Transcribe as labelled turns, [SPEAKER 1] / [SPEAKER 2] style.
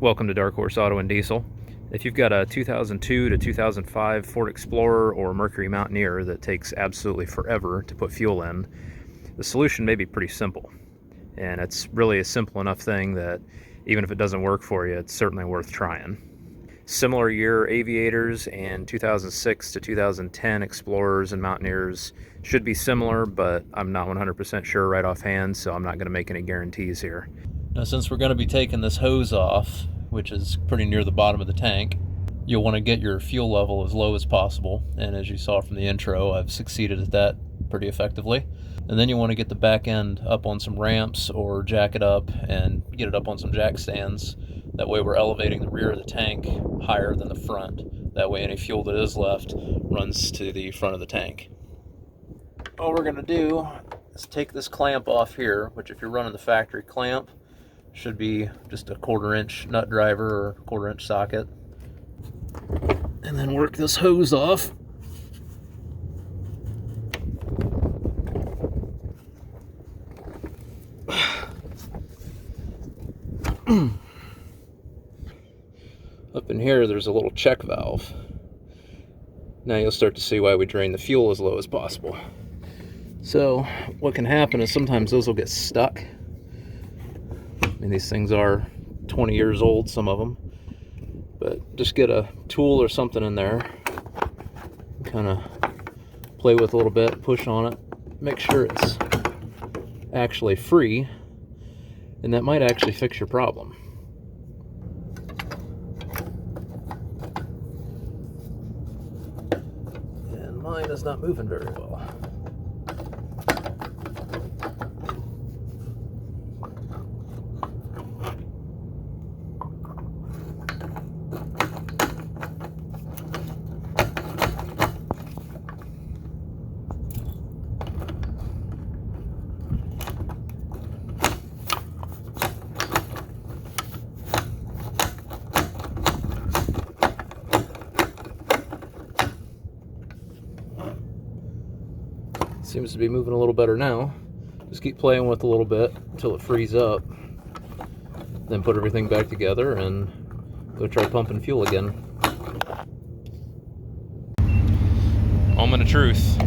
[SPEAKER 1] Welcome to Dark Horse Auto and Diesel. If you've got a 2002 to 2005 Ford Explorer or Mercury Mountaineer that takes absolutely forever to put fuel in, the solution may be pretty simple. And it's really a simple enough thing that even if it doesn't work for you, it's certainly worth trying. Similar year Aviators and 2006 to 2010 Explorers and Mountaineers should be similar, but I'm not 100% sure right offhand, so I'm not going to make any guarantees here.
[SPEAKER 2] Now, since we're going to be taking this hose off, which is pretty near the bottom of the tank, you'll want to get your fuel level as low as possible. And as you saw from the intro, I've succeeded at that pretty effectively. And then you want to get the back end up on some ramps or jack it up and get it up on some jack stands. That way we're elevating the rear of the tank higher than the front. That way any fuel that is left runs to the front of the tank. All we're going to do is take this clamp off here, which if you're running the factory clamp, should be just a 1/4 inch nut driver or 1/4 inch socket. And then work this hose off. Up in here, there's a little check valve. Now you'll start to see why we drain the fuel as low as possible. So what can happen is sometimes those will get stuck. I mean, these things are 20 years old, some of them. But just get a tool or something in there, kind of play with a little bit, push on it, make sure it's actually free, and that might actually fix your problem. And mine is not moving very well. Seems to be moving a little better now. Just keep playing with it a little bit until it frees up. Then put everything back together and go try pumping fuel again.
[SPEAKER 1] Moment of truth.